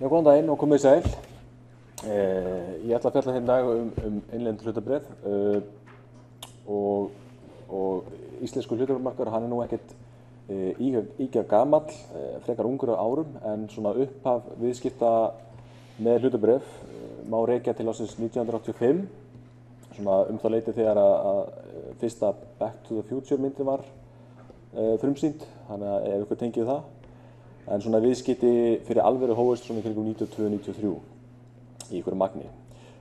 Já, góðan daginn og komið sæl. Ég ætla að fjalla hérna í dag innlend hlutabréf og íslensku hlutabréfamarkaður, hann nú ekkert ígja gamall, frekar ungur á árum, en svona upphaf viðskipta með hlutabréf má rekja til ársins 1985, svona það leyti þegar að fyrsta Back to the Future myndin var frumsýnd, þannig að ef ykkur tengið það. En svona viðskipti fyrir alvöru hófust svona kringum 92-93 í ykkur magni.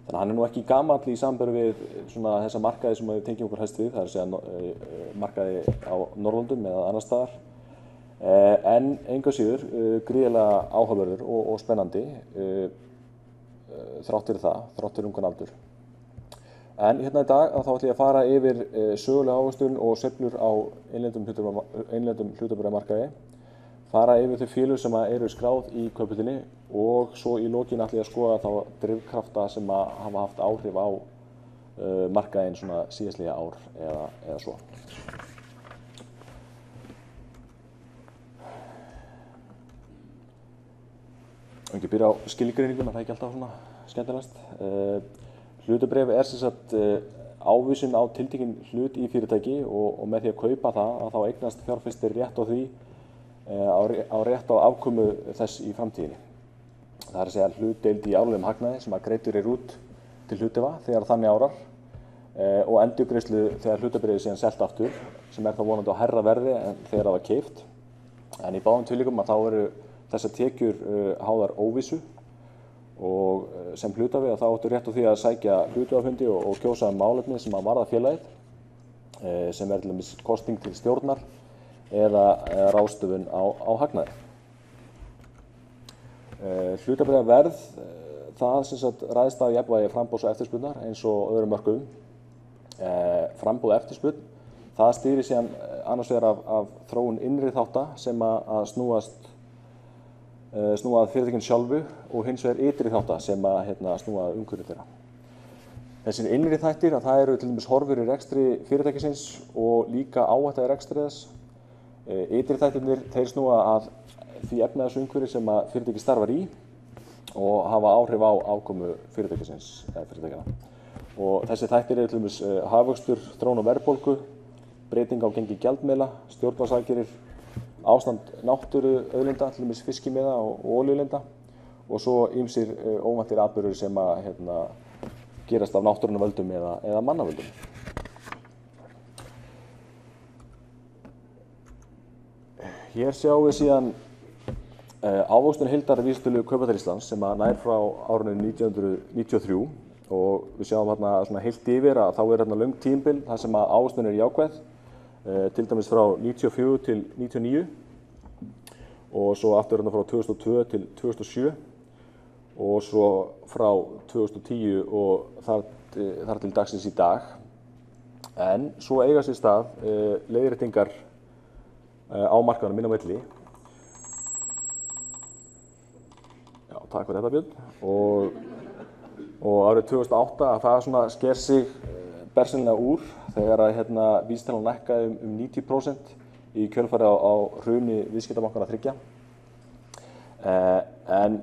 Þannig að hann nú ekki gamall í samanburði við svona þessa markaði sem við tengjum okkur hæst við, það er að segja markaði á Norðurlöndum eða annar staðar. En engu að síður gríðarlega áhugaverður og spennandi þrátt fyrir það, þrátt fyrir ungan aldur. En hérna í dag þá ætlum ég að fara yfir sögulega ávöxtun og sveiflur á innlendum hlutabréfamarkaði, fara yfir þau félög sem eru skráð í Kauphöllinni og svo í lokin ætlum ég að skoða þá drifkrafta sem hafa haft áhrif á markaðinn svona síðastliðið ár eða svo. Ég byrja á skilgreiningum, en það er ekki alltaf svona skemmtilegast. Hlutabréf sem sagt ávísun á tiltekinn hlut í fyrirtæki og með því að kaupa það að þá eignast fjárfestir rétt á því á rétt á afkomu þess í framtíðinni. Það er að segja hlutdeild í árlegum hagnaði sem að greiddur út til hluthafa þegar þannig árar og endurgreiðslu þegar hlutabréfið síðan selt aftur, sem þá vonandi á hærra verði en þegar það var keypt. En í báðum tilvikum að þá eru þessar tekjur háðar óvissu og sem hluthafi að þá áttu rétt á því að sækja hluthafafundi og kjósa málefni sem að varða félagið, sem til dæmis kosning til stjórnar eða ráðstöfun á hagnaði. Hlutabréfaverð, það sem sagt ræðst af jafnvægi framboðs og eftirspurnar eins og öðrum mörkuðum. Framboð og eftirspurn, það stýrir síðan annars vegar af þróun innri þátta sem að snúa að fyrirtækinu sjálfu og hins vegar ytri þátta sem að snúa að umhverfi þeirra. Þessir innri þættir, það eru til dæmis horfur í rekstri fyrirtækisins og líka áhætta í rekstri þess. Ytri þættirnir, þeir snúa að því efnahagsumhverfi sem að fyrirtæki starfar í og hafa áhrif á afkomu fyrirtækisins eða fyrirtækjanna. Og þessi þættir eru til dæmis hagvöxtur, þróun og verðbólgu, breyting á gengi gjaldmiðla, stjórnvaldsaðgerðir, ástand náttúruauðlinda, til dæmis fiskimiða og olíulinda og svo ýmsir óvæntir atburðir sem að gerast af náttúrunnar völdum eða mannavöldum. Hér sjáum við síðan ávöxtun heildarvísitölu Kauphallar Íslands sem að nær frá árinu 1993 og við sjáum hérna svona heilt yfir að þá er hérna löng tímabil þar sem að ávöxtun jákvæð, til dæmis frá 94 til 99 og svo aftur hérna frá 2002 til 2007 og svo frá 2010 og þar til dagsins í dag. En svo eiga sér stað leiðréttingar á markaðnum inn á milli. Já, takk fyrir þetta Björn. Og árið 2008 að það svona sker sig bersýnilega úr þegar að vísitalan lækkaði 90% í kjölfarið á hruni viðskiptabankanna 3. En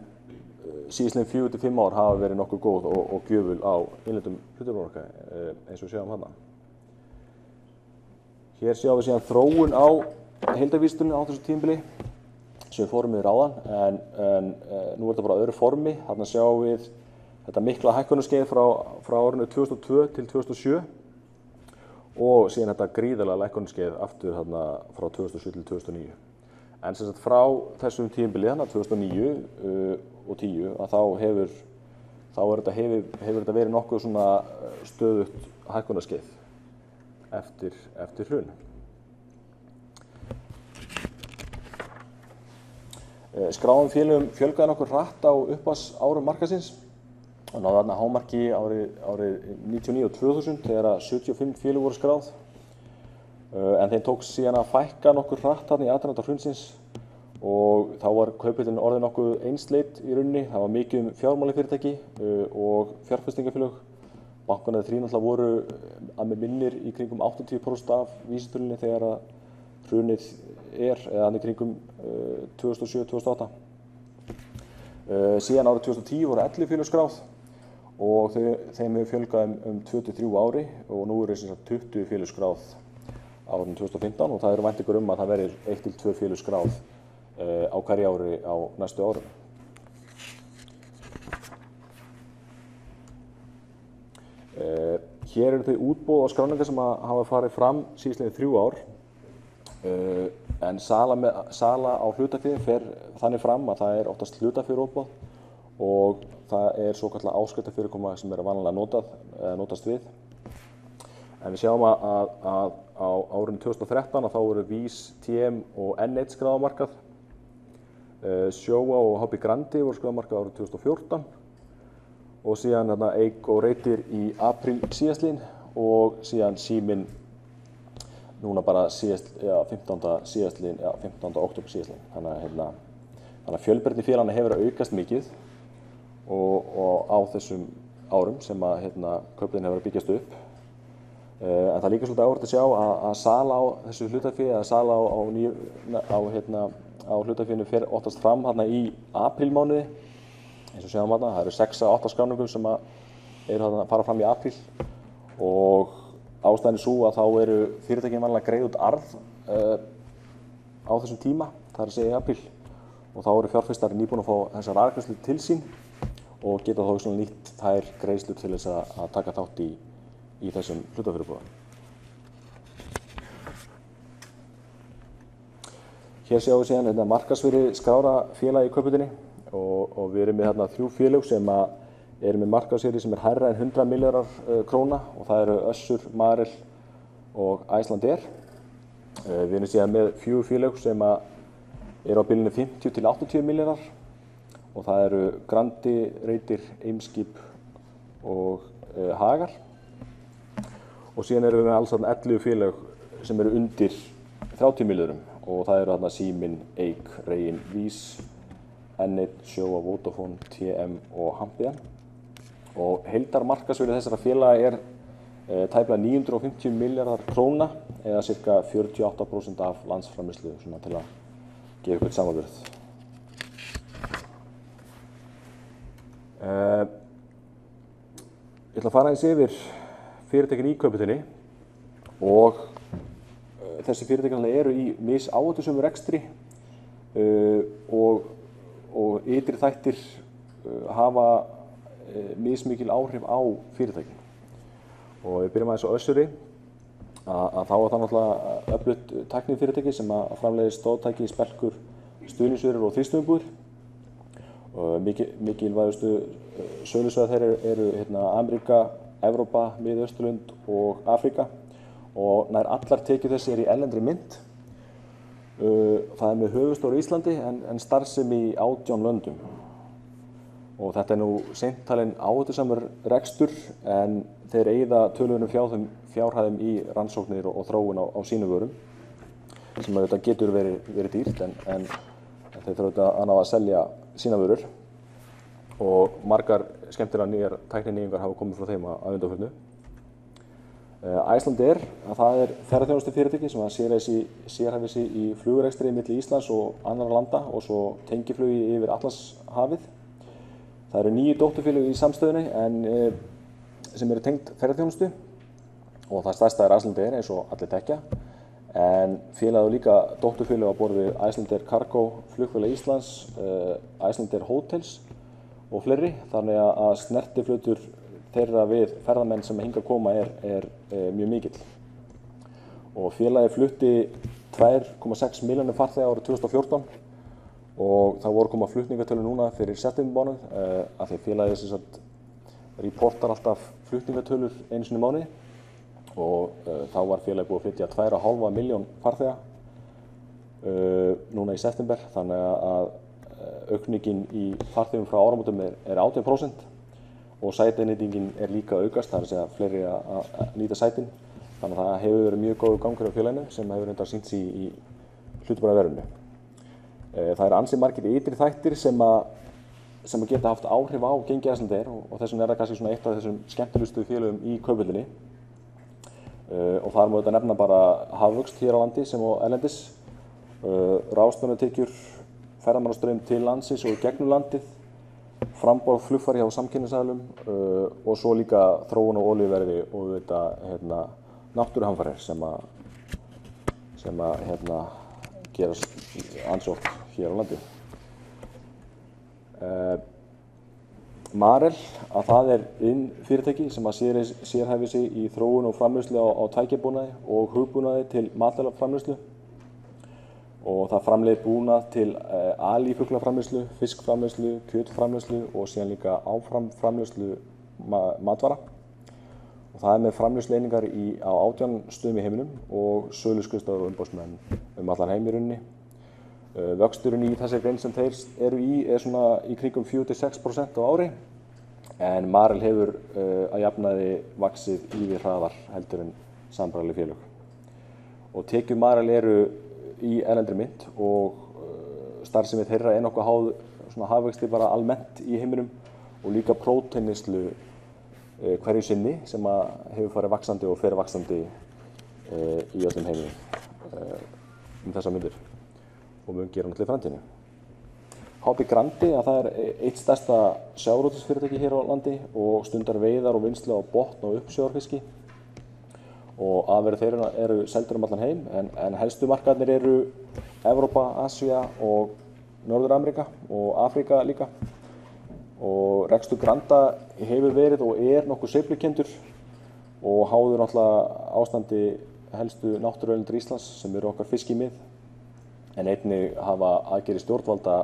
síðastliðin 4 til 5 ár hafa verið nokkuð góð og gjöful á innlendum hlutabréfamarkaði eins og við sjáum hérna. Hér sjáum við síðan þróun á heildarvísitölunni á þessu tímabili sem við fórum yfir áðan, en nú er þetta bara öðru formi. Þarna sjáum við þetta mikla hækkunarskeið frá árinu 2002 til 2007 og síðan þetta gríðarlega lækkunarskeið aftur þarna frá 2007 til 2009. En sem sagt frá þessum tímabili þarna 2009 og 10 að þá hefur þetta verið nokkuð svona stöðugt hækkunarskeið eftir hrun. Skráðum félögum fjölgaði nokkuð hratt á upphafsárum markaðsins og náði þarna hámarki árið 1999 og 2000 þegar 75 félög voru skráð. En þeim tókst síðan að fækka nokkuð hratt þarna í aðdraganda hrunsins og þá var Kauphöllin orðið nokkuð einsleit í rauninni. Það var mikið fjármálafyrirtæki og fjárfestingafélög. Bankarnir 3 náttúrulega voru að mig minnir í kringum 80% af vísitölunni þegar að hrunið eða í kringum 2007-2008. Síðan árið 2010 voru 11 félög skráð og þeim hefur fjölgað 2-3 ári og nú eru 20 félög skráð árið 2015 og það eru væntingar að það verði 1-2 félög skráð á hverju ári á næstu árum. Hér eru þau útboð og skráningar sem hafa farið fram síðastliðin 3 ár en sala á hlutafé fer þannig fram að það oftast hlutafjárútboð og það svokallað áskriftarfyrirkomulag sem vanalega notast við. En við sjáum að á árinu 2013 þá voru Vís, TM og N1 skráð á markað. Sjóvá og HB Grandi voru skráð á markað árið 2014 og síðan Eik og Reytir í apríl síðastliðinn og síðan Síminn núna bara 15. október síðastliðinn. Þannig að fjölbreytni félaganna hefur aukast mikið og á þessum árum sem kaupleiðin hefur byggjast upp. En það er líka svolítið áhugavert að sjá að sala á þessu hlutafé eða sala á hlutafénu fer oftast fram í aprílmánuði. Eins og sjáum það eru 6-8 skráningum sem fara fram í apríl og ástæðan sú að þá eru fyrirtækin vanlega að greiða út arð á þessum tíma, það að segja í apríl og þá eru fjárfestar nýbúin að fá þessar arðgreiðslur til sín og geta þá nýtt þær greiðslur til þess að taka þátt í þessum hlutafjárútboðum. Hér sjáum við síðan markaðsvirði skráðra félaga í Kauphöllinni og við erum með 3 félög sem eru með markaðsvirði sem hærra en 100 milljarðar króna og það eru Össur, Marel og Icelandair. Við erum síðan með 4 félög sem eru á bilinu 50-80 milljarðar og það eru Grandi, Reytir, Eimskip og Hagar. Og síðan erum við með alls 11 félög sem eru undir 30 milljarðum og það eru Síminn, Eik, Reginn, Vís, N1, Sjóvá, Vodafone, TM og Hampiðan. Og heildarmarkaðsvirði þessara félaga tæplega 950 milljarðar króna eða ca. 48% af landsframleiðslu til að gefa ykkur samanburð. Ég ætla að fara aðeins yfir fyrirtækin í Kauphöllinni og þessi fyrirtækin eru í misáhættusömu rekstri og ytri þættir hafa mismikil áhrif á fyrirtækin. Og við byrjum aðeins á Össuri að þá það náttúrulega öflugt tæknifyrirtæki sem framleiðir stóðtæki, spelkur, stuðningsvörur og þrýstumbúðir. Mikilvægustu sölusvæði þeirra eru Ameríka, Evrópa, Mið-Austurlönd og Afríka og nær allar tekjur þessi í erlendri mynt. Það með höfuðstöðvar á Íslandi en starfsemi í 18 löndum. Og þetta nú seint talinn áhættusamur rekstur en þeir eyða töluverðum fjárhæðum í rannsóknir og þróun á sínum vörum sem þetta getur verið dýrt en þeir þurfa að ná að selja sína vörur og margar skemmtilega nýjar tækninýjungar hafa komið frá þeim að undanförnu. Icelandair, það ferðaþjónustufyrirtæki sem sérhæfir sig í flugrekstri milli Íslands og annarra landa og svo tengiflugi yfir Atlantshafið. Það eru 9 dótturfélög í samstöðunni sem eru tengd ferðaþjónustu og það stærsta Icelandair eins og allir þekkja. En félagið og líka dótturfélög á borð við Icelandair Cargo, Flugfélag Íslands, Icelandair Hotels og fleiri. Þannig að snertiflötur þeirra við ferðamenn sem hingað koma er mjög mikill. Og félagið flutti 2,6 milljónir farþega árið 2014 og það voru koma flutningatölur núna fyrir septembermánuð af því félagið reportar alltaf flutningatölur einu sinni í mánuði og þá var félagið búið að flytja 2,5 milljón farþega núna í september, þannig að aukningin í farþegum frá áramótum er 18% og sætinýtingin líka að aukast, það er að segja fleiri að nýta sætin. Þannig að það hefur verið mjög góður gangur á félaginu sem hefur reyndar sýnt sig í hlutabréfaverðinu. Það eru ansi margir ytri þættir sem geta haft áhrif á gengi Icelandair og þess vegna það kannski eitt af þessum skemmtilegustu félögum í Kauphöllinni. Og þar má þetta nefna bara hagvöxt hér á landi sem á erlendis, ráðstöfunartekjur, ferðamannastraum til landsins og í gegnum landið framboð flugfara hjá samkeppnisaðilum og svo líka þróun á olíuverði og þetta náttúruhamfarir sem gerast ansi oft hér á landi. Marel, að það fyrirtæki sem sérhæfir sig í þróun og framleiðslu á tækjabúnaði og hugbúnaði til matvælaframleiðslu og það framleiðir búnað til alífuglaframleiðslu, fiskframleiðslu, kjötframleiðslu og síðan líka áframframleiðslu matvara. Og það með framleiðslueiningar á 18 stöðum í heiminum og söluskrifstofur og umboðsmenn allan heim í rauninni. Vöxturinn í þessari grein sem þeir eru í svona í kringum 4–6% á ári, en Marel hefur að jafnaði vaxið yfir hraðar heldur en sambærileg félög. Og tekjur Marel eru í erlendri mynt og starfsemi þeirra nokkuð háð svona hagvexti bara almennt í heiminum og líka próteinneyslu hverju sinni sem hefur farið vaxandi og fer vaxandi í öllum heiminum þessar myndir og mun gera náttúrulega í framtíðinni. HB Grandi, að það eitt stærsta sjávarútvegsfyrirtæki hér á landi og stundar veiðar og vinnslu á botn og uppsjávarfiski. Og afurðir þeirra eru seldur allan heim, en helstu markaðirnir eru Evrópa, Asía og Norður-Ameríka og Afríka líka. Og rekstur Granda hefur verið og nokkuð sveiflukenndur og háður náttúrulega ástandi helstu náttúruauðlinda Íslands sem eru okkar fiskimið, en einnig hafa aðgerðir stjórnvalda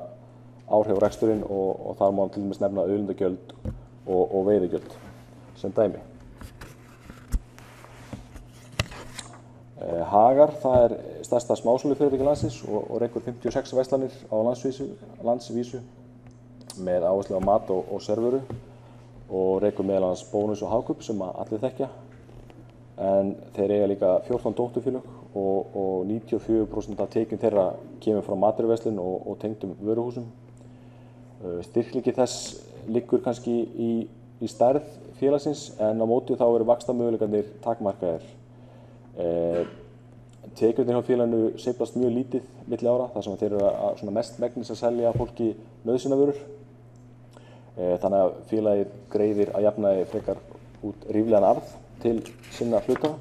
áhrif á reksturinn og þar má til dæmis nefna auðlindagjöld og veiðigjöld sem dæmi. Hagar, það stærsta smásölufyrirtæki landsins og rekur 56 verslanir á landsvísu með áherslu á mat og servöru og rekur meðal annars Bónus og Hagkaup sem allir þekkja. En þeir eiga líka 14 dótturfélög og 94% af tekjum þeirra kemur frá matvöruverslun og tengdum vöruhúsum. Styrkleiki þess liggur kannski í stærð félagsins, en á móti þá eru vaxtarmöguleikarnir takmarkaðir. Tekjurnar hjá félaginu sveiflast mjög lítið milli ára þar sem þeir eru mest megnis að selja fólki nauðsynjavörur. Þannig að félagið greiðir að jafnaði frekar út ríflegan arð til sinna hluthafa.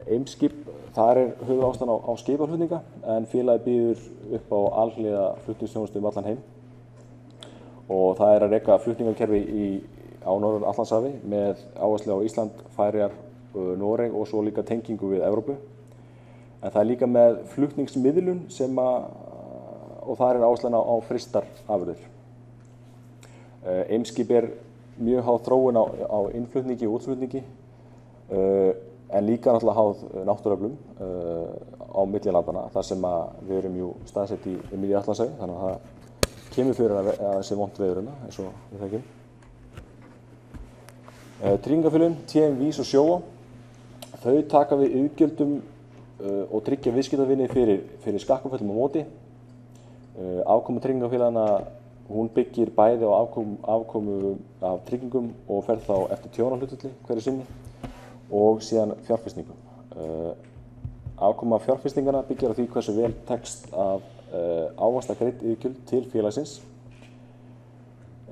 Eimskip, þar höfuðástæðan á skipaflutninga, en félagið býður upp á alhliða flutningsþjónustu allan heim. Og það að reka flutningakerfi á Norður-Atlantshafi með áherslu á Ísland, Færeyjar, Noreg og svo líka tengingu við Evrópu. En það líka með flutningsmiðlun og það áherslan á frystar afurðir. Eimskip mjög háð þróun á innflutningi og útflutningi, en líka náttúrulega háð náttúruöflum á milli landanna, þar sem við erum staðsett í miðju Atlantshafi, þannig að það kemur fyrir að það sé vont veður eins og við þekkjum. Tryggingafélögin, TM Vís og Sjóvá, þau taka við iðgjöldum og tryggja viðskiptavini fyrir skakkaföllum á móti. Afkoma tryggingafélaganna, hún byggir bæði á afkomu af tryggingum og fer þá eftir tjónahlutfalli hverju sinni og síðan fjárfestingum. Afkoma fjárfestinganna byggir á því hversu vel tekst að ávaxta greidd iðgjöld til félagsins,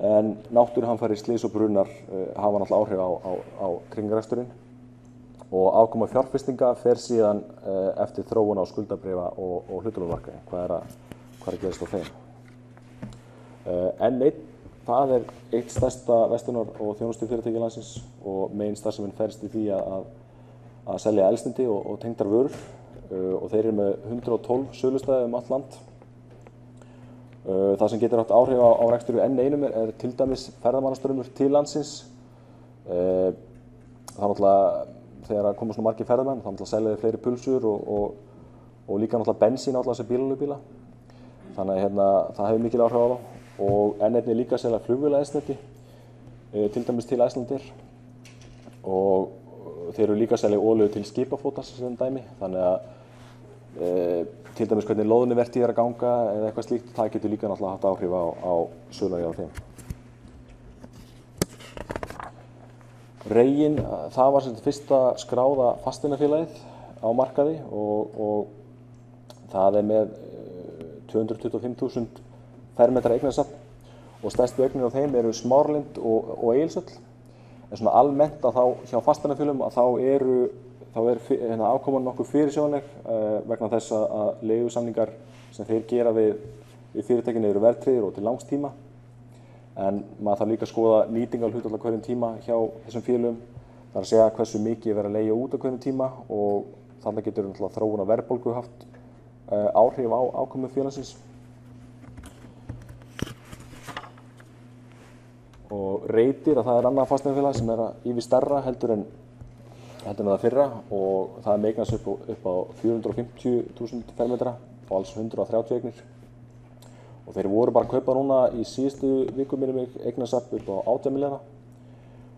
en náttúruhamfarir, slys og brunnar hafa náttúrulega áhrif á tryggingareksturinn og afkoma fjárfestinga fer síðan eftir þróun á skuldabréfa og hlutabréfamarkaði, hvað er að gerast á þeim. N1, það eitt stærsta verslunar- og þjónustufyrirtæki landsins og meginstarfsemin felst í því að selja eldsneyti og tengdar vörur og þeir eru með 112 sölustæði allt land. Það sem getur haft áhrif á rekstur við N1 til dæmis ferðamannastraumur til landsins. Það náttúrulega, þegar koma svona margir ferðamenn, þá náttúrulega selja þeir fleiri pulsur og líka náttúrulega bensín á alla þessa bílaleigubíla. Þannig að það hefur mikil áhrif á þá. Og N1 líka að selja flugvélaeldsneyti, til dæmis til Icelandair. Og þeir eru líka að selja olíu til skipaflotans sem dæmi, þannig að til dæmis hvernig loðnuvertíð að ganga eða eitthvað slíkt, það getur líka náttúrulega haft áhrif á söluna á þeim. Reginn, það var fyrsta skráða fasteignafélagið á markaði og það með 225.000 fermetra eignasafn og stærstu eignir á þeim eru Smáralind og Egilshöll. En svona almennt að þá hjá fasteignafélögum að þá er afkoman nokkuð fyrirsjáanleg vegna þess að leigusamningar sem þeir gera við fyrirtækin eru verðtryggðir og til langs tíma. En maður þarf líka að skoða nýtingarhlutfall á hverjum tíma hjá þessum félögum. Það er að segja hversu mikið er verið að leigja út á hverjum tíma og þannig getur þróun á verðbólgu haft áhrif á afkomu félagsins. Og Reytir, að það er annað fasteignafélag sem er ívið stærra heldur en það fyrra og það er með eignast upp á 450.000 fermetra og alls 130 eignir. Og þeir voru bara að kaupa núna í síðustu viku eignasafn upp á 18 milljarða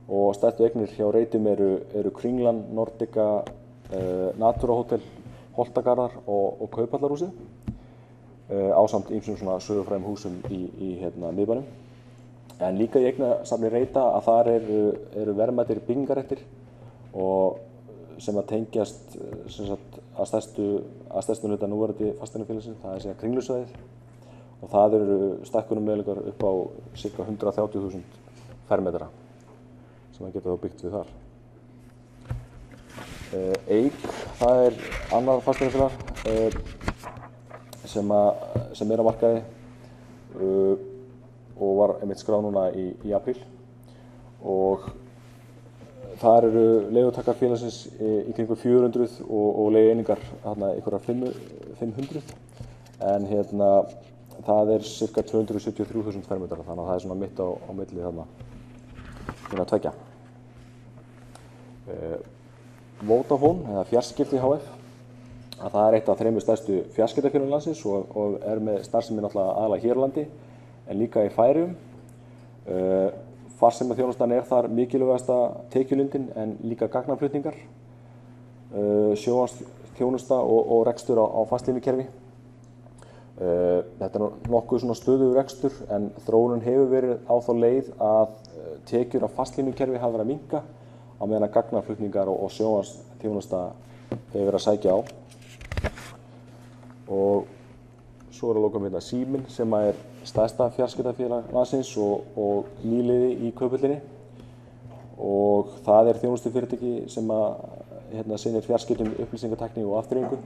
og stærstu eignir hjá Reytum eru Kringlan, Nordica, Natura Hotel, Holtagarðar og Kauphallarhúsið ásamt ýmsum svona sögufrægum húsum í miðbænum. En líka í eignasafni Reyta að þar eru verðmætir byggingarréttir og sem að tengjast að stærstu hluta núverandi fasteignafélagsins, það er segja Kringlusvæðið og það eru stækkunarmöguleikar upp á ca. 130.000 fermetra sem það geta þá byggt við þar. Eik, það er annað fasteignafélag sem er á markaði og var einmitt skráð núna í apríl og þar eru leigutakar félagsins í kringum 400 og leigueiningar einhverjar 500 en það er ca. 273.000 fermetrar þannig að það er svona mitt á milli þarna tveggja. Vodafone eða Fjarskipti HF að það er eitt af þremur stærstu fjarskiptafélögum landsins og er með starfsemi náttúrulega aðallega hér á landi en líka í Færeyjum. Farsímaþjónustan er þar mikilvægasta tekjulindin en líka gagnaflutningar, sjónvarpsþjónusta og rekstur á fastlínukerfi. Þetta er nokkuð svona stöðugur rekstur en þróunin hefur verið á þá leið að tekjur af fastlínukerfi hafa verið að minnka á meðan að gagnaflutningar og sjónvarpsþjónusta hefur verið að sækja á. Og svo er að lokum Síminn sem er stærsta fjarskiptafélag landsins og nýliði í Kauphöllinni og það er þjónustufyrirtæki sem sinnir fjarskiptum, upplýsingatækni og afþreyingu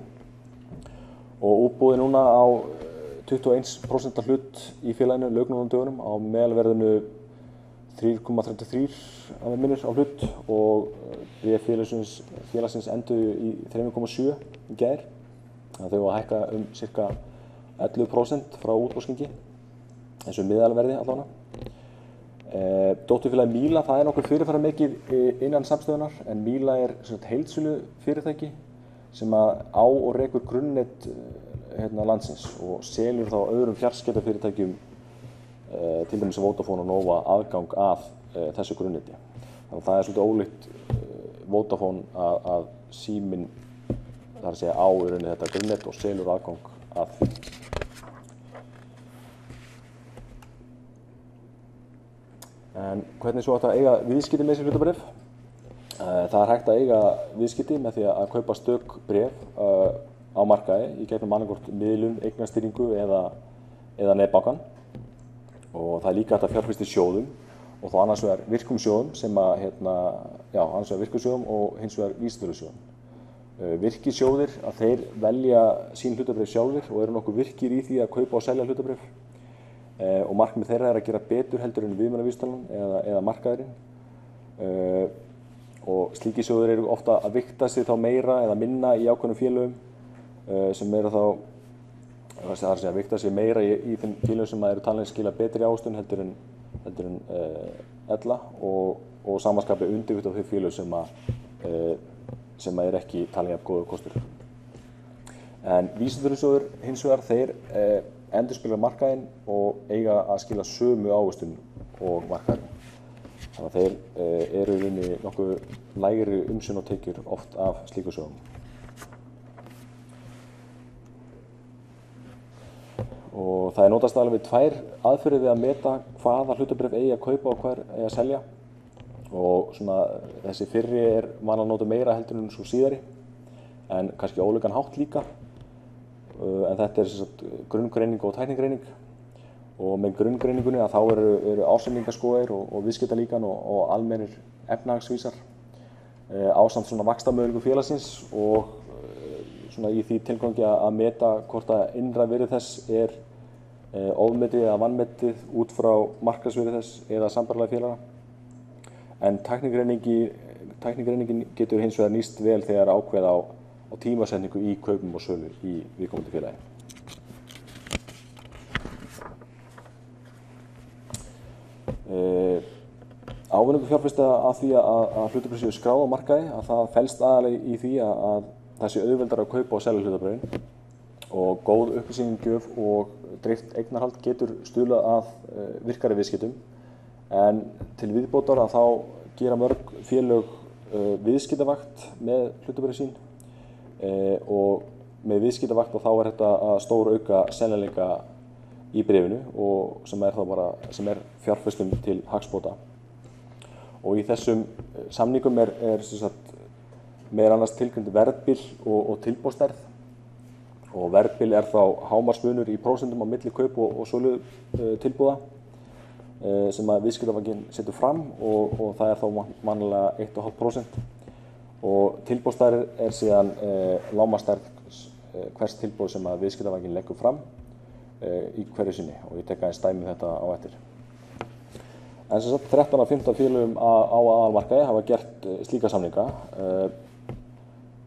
og útboðið núna á 21% hlut í félaginu lauk núna á dögunum á meðalverðinu 3,33 að mig minnir á hlut og bréf félagsins enduðu í 3,7 í gær þannig að þau var að hækka cirka 11% frá útboðsgengi þessu miðalverði allavega. Dótturfélagið Míla, það er nokkuð fyrirferðarmikið innan samstöðunar en Míla er heildsölu fyrirtæki sem á og rekur grunnnet landsins og selur þá öðrum fjarskiptafyrirtækjum til dæmis Vodafone og Nova aðgang að þessu grunnneti. Þannig að það er svolítið ólíkt Vodafone að Síminn það er að segja á í rauninni þetta grunnnet og selur aðgang að því. En hvernig svo ætti að eiga viðskipti með þessi hlutabréf? Það er hægt að eiga viðskipti með því að kaupa stök bréf á markaði í gegnum annaðhvort miðlun, eignastýringu eða netbankann. Og það er líka hægt að fjárfesta í sjóðum og þá annars vegar virkum sjóðum sem annars vegar virkum sjóðum og hins vegar vísitölusjóðum. Virkir sjóðir að þeir velja sín hlutabréf sjálfir og eru nokkuð virkir í því að kaupa og selja hlutabréf. Og markmið þeirra er að gera betur heldur en viðmiðunarvísitalan eða markaðurinn. Og slíkir sjóðir eru ofta að vigta sig þá meira eða minna í ákveðnum félögum sem eru þá, það er að segja, vigta sig meira í þeim félögum sem eru talin skila betri ávöxtun heldur en ella og samanskapi undirvitt á þeim félögum sem er ekki talin jafn góður kostur. En vísitölusjóðir hins vegar þeir endurspegla markaðinn og eiga að skila sömu ávöxtun og markaðurinn. Þannig að þeir eru í rauninni nokkuð lægri umsjón og tekjur oft af slíku sjóðum. Og það er notast alveg við tvær aðferðir við að meta hvaða hlutabréf eigi að kaupa og hver eigi að selja. Og svona þessi fyrri er vanlega nota meira heldur en svo síðari, en kannski ólíkan hátt líka. En þetta er grunnggreining og tæknigreining og með grunngreiningunni að þá eru ársreikningaskoðir og viðskiptalíkan og almennir efnahagsvísar ásamt svona vaxtamöguleikum félagsins og svona í því tilgangi að meta hvort að innra virði þess ofmetið eða vanmetið út frá markaðsvirði þess eða sambærilega félaga. En tæknigreiningin getur hins vegar nýst vel þegar ákveða á tímasetningu í kaupum og sölu í viðkomandi félagi. Ávinningur fjárfesta af því að hlutabréf séu skráð á markaði, að það felst aðallega í því að það sé auðveldara að kaupa og selja hlutabréfin og góð upplýsingagjöf og dreift eignarhald getur stuðlað að virkari viðskiptum. En til viðbótar að þá gera mörg félög viðskiptavakt með hlutabréf sín og með viðskiptavakt og þá þetta að stórauka seljanleika í bréfinu og sem er fjárfestum til hagsbóta. Og í þessum samningum meðal annars tilgreind verðbil og tilboðsstærð. Og verðbil þá hámarksmunur í prósentum á milli kaup og sölu tilboða sem að viðskiptavaktin setur fram og það þá vanlega 1,5%. Og tilboðsstærð síðan lágmarksstærð hvers tilboð sem að viðskiptavaktin leggur fram í hverju sinni og ég tek aðeins dæmi þetta á eftir. En 13 af 15 félögum á aðalmarkaði hafa gert slíka samninga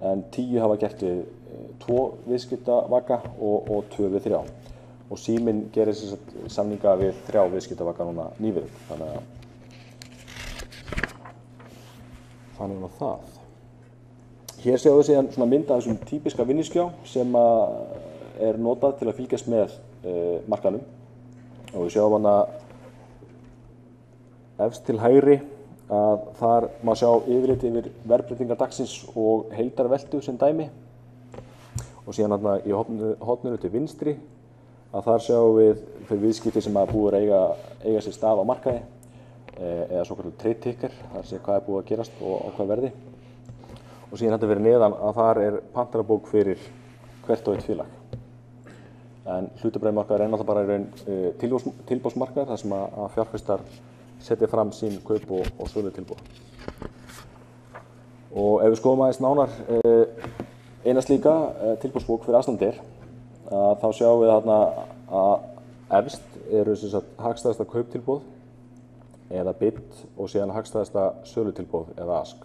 en 10 hafa gert við 2 viðskiptavaka og 2 við 3. Og Síminn gerir samninga við 3 viðskiptavaka núna nýverið, þannig að það. Hér séu við síðan svona mynd af þessum típiska vinningsskjá sem er notað til að fylgjast með markaðnum og við sjáum hana efst til hægri að þar má sjá yfirlit yfir verðbreytingar dagsins og heildarveltu sem dæmi og síðan hérna í horninu til vinstri að þar sjáum við þau viðskipti sem að búið eiga sér stað á markaði eða svokallað trade ticker, þar sé hvað er búið að gerast og á hvað verði. Og síðan þetta fyrir neðan að þar er pantanabók fyrir hvert og eitt félag. En hlutabréfamarkaður náttúrulega bara í raun tilboðsmarkaður þar sem að fjárfestar setja fram sín kaup og sölu tilboð. Og ef við skoðum aðeins nánar eina slíka tilboðsbók fyrir Icelandair þá sjáum við þarna að efst eru hagstæðasta kauptilboð eða bid og síðan hagstæðasta sölutilboð eða ask.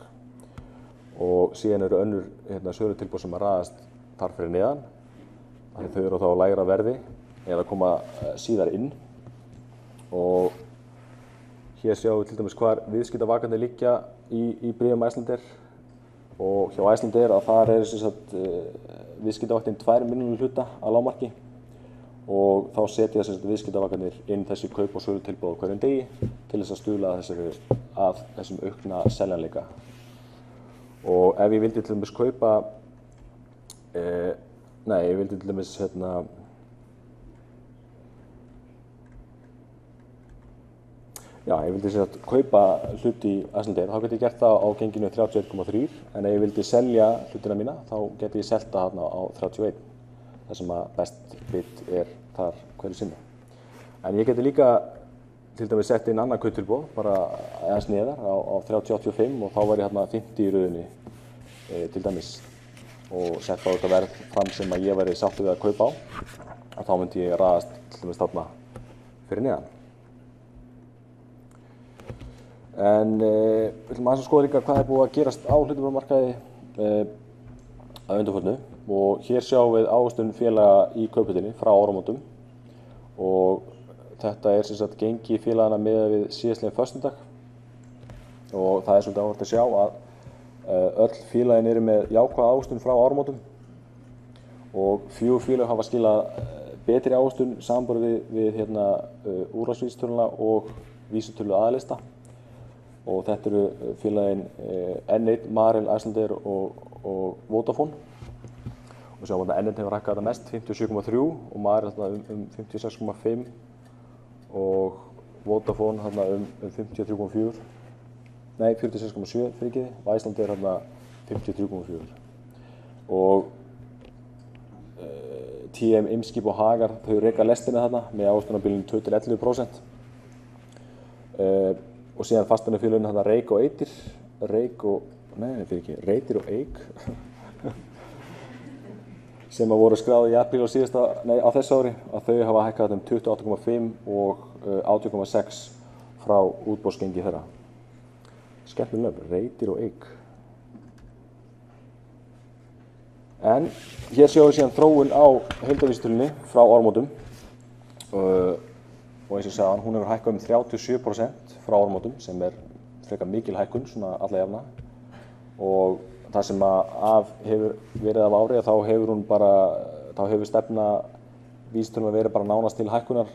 Og síðan eru önnur sölutilboð sem að raðast þar fyrir neðan. Þannig þau eru þá á lægra verði eða koma síðar inn. Og hér sjáum við til dæmis hvar viðskiptavakarnir liggja í bréfum Icelandair. Og hjá Icelandair að þar viðskiptavaktin 2 milljónir hluta að lágmarki og þá setja viðskiptavakarnir inn þessi kaup og sölutilboð á hverjum degi til þess að stuðla að þessum aukna seljanleika. Og ef ég vildi til dæmis kaupa, ég vildi til dæmis ég vildi kaupa hluti í Icelandair, þá geti ég gert það á genginu 31,3 en ef ég vildi selja hlutina mína þá geti ég selt það þarna á 31 þar sem að best bid er þar hverju sinni. En ég geti líka til dæmis sett inn annað kauptilboð bara aðeins neðar á 30,85 og þá var ég þarna 50 í röðinni til dæmis og sett á þetta verð fram sem að ég væri sáttur við að kaupa á og þá myndi ég raðast til dæmis þarna fyrir neðan. En við ætlum aðeins að skoða líka hvað er búið að gerast á hlutabréfamarkaði að undanförnu og hér sjáum við ávöxtun félaga í Kauphöllinni frá áramótum og þetta er sem sagt gengi félagana miðað við síðastliðinn föstudag og það er svolítið áhugavert að sjá að öll félagin eru með jákvæða ávöxtun frá áramótum og 4 félag hafa skilað betri ávöxtun samanborið við úrvalsvísitöluna og vísitölu aðalista. Og þetta eru félagin N1, Marel, Icelandair og Vodafone. Og sjáum að N1 hefur hækkað þetta mest, 57,3 og Marel 56,5 og Vodafone um 53,4. Nei, 46,7 fyrirgefið og Icelandair 53,4. Og TM, Eimskip og Hagar, þau reka lestina þarna með ávöxtunarbilinu 2–11%. Og síðan fasteignafélögin þarna Reyk og Eytir, Reytir og Eyk, sem voru skráð í apríl á þessu ári, að þau hafa hækkað um 28,5 og 18,6 frá útboðsgengi þeirra. Skemmtileg nöfn, Reytir og Eyk. En hér sjáum við síðan þróun á heildarvísitölunni frá áramótum og eins og sagði hún hefur hækkað um 37% frá áramótum sem frekar mikil hækkun, svona alla jafna. Og það sem af hefur verið af ári þá hefur stefna vísitölunnar verið bara nánast til hækkunar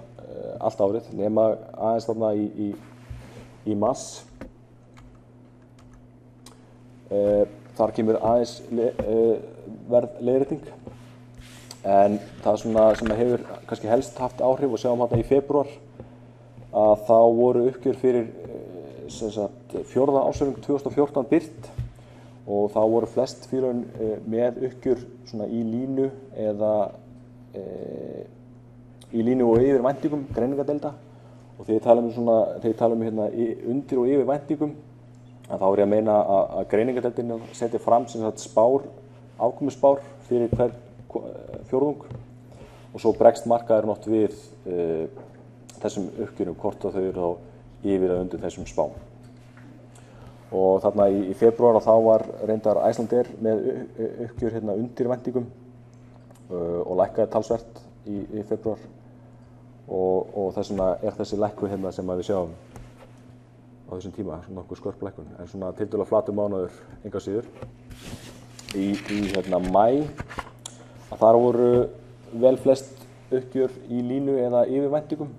allt árið, nema aðeins þarna í mars. Þar kemur aðeins verðleiðrétting, en það sem hefur kannski helst haft áhrif og sjáum hérna í febrúar að þá voru uppgjör fyrir fjórða ársfjórðung 2014 birt og þá voru flest félögin með uppgjör svona í línu og yfir væntingum, greiningardeilda, og þegar ég tala um hérna undir og yfir væntingum að þá ég að meina að greiningardeildin setja fram afkomuspár fyrir hver fjórðung og svo bregst markaðurinn oft við þessum uppgjörum, hvort þau eru þá yfir eða undir þessum spám. Og þarna í febrúar þá var reyndar Icelandair með uppgjör hérna undir væntingum og lækkaði talsvert í febrúar og þess vegna þessi lækkun hérna sem við sjáum á þessum tíma, svona nokkuð skörp lækkun, en svona tiltölulega flatur mánuður engu að síður. Í hérna maí að þar voru vel flest uppgjör í línu eða yfir væntingum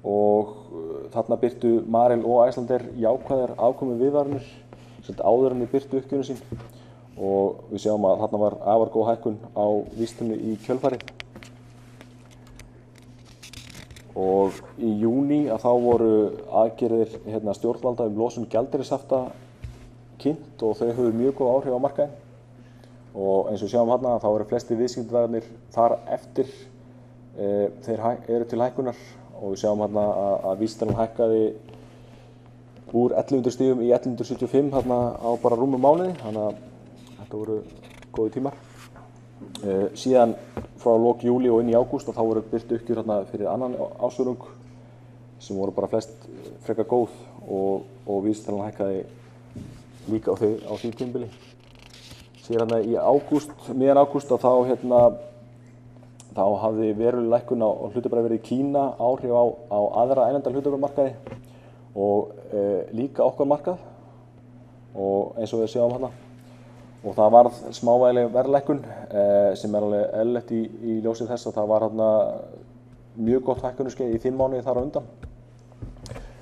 og þarna birtu Marel og Icelandair jákvæðar afkomu viðvaranir áður en þeir birtu uppgjörinu sín og við sjáum að þarna var afar góð hækkun á vísitölunni í kjölfarið. Og í júní að þá voru aðgerðir stjórnvalda losun gjaldeyrishafta kynnt og þau höfðu mjög góð áhrif á markaðinn. Og eins og sjáum hérna þá eru flesti viðskiptadagarnir þar eftir þeir eru til hækkunar og við sjáum hérna að vísitalan hækkaði úr 1100 stigum í 1175 hérna á bara rúmum mánuði, þannig að þetta voru góði tímar. Síðan frá lok júlí og inn í ágúst og þá voru birt uppgjör hérna fyrir annan ársfjórðung sem voru bara flest frekar góð og vísitalan hækkaði líka á því tímabili. Síðan í miðjan ágúst og þá hafði veruleg lækkun á hlutabréfaverði í Kína áhrif á aðra erlenda hlutabréfamarkaði og líka okkar markað og eins og við sjáum hérna. Og það varð smávægileg verðlækkun sem alveg eðlilegt í ljósi þess að það var mjög gott hækkunarskeið í 5 mánuði þar á undan.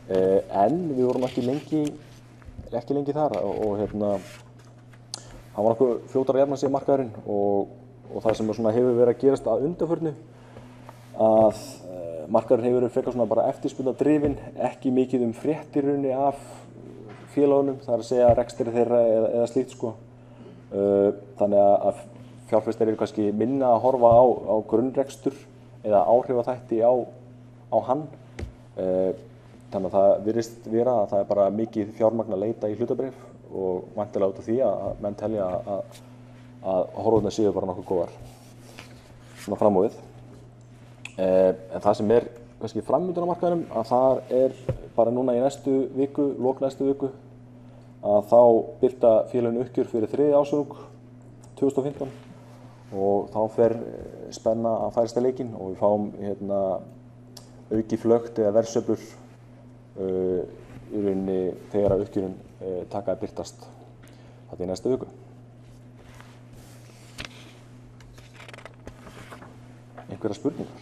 En við vorum ekki lengi þar og hann var nokkuð fljótar að jafna sig markaðurinn og það sem hefur verið að gerast að undanförnu að markaðurinn hefur verið frekar bara eftirspurnardrifinn, ekki mikið fréttir af félagunum, það er að segja rekstri þeirra eða slíkt sko. Þannig að fjárfestar eru kannski minna að horfa á grunnrekstur eða áhrifaþætti á hann. Þannig að það virðist vera að það er bara mikið fjármagn að leita í hlutabréf og væntanlega út af því að menn telja að horfurnar séu bara nokkuð góðar svona fram á við. En það sem kannski framundan á markaðinum að það bara núna í lok næstu viku að þá birta félögin uppgjör fyrir þriðja ársfjórðung 2015 og þá fer spenna að færista leikinn og við fáum auki flökt eða verðsveiflur í rauninni þegar að uppgjörin taka að birtast þetta í næstu viku. Einhverjar spurningar?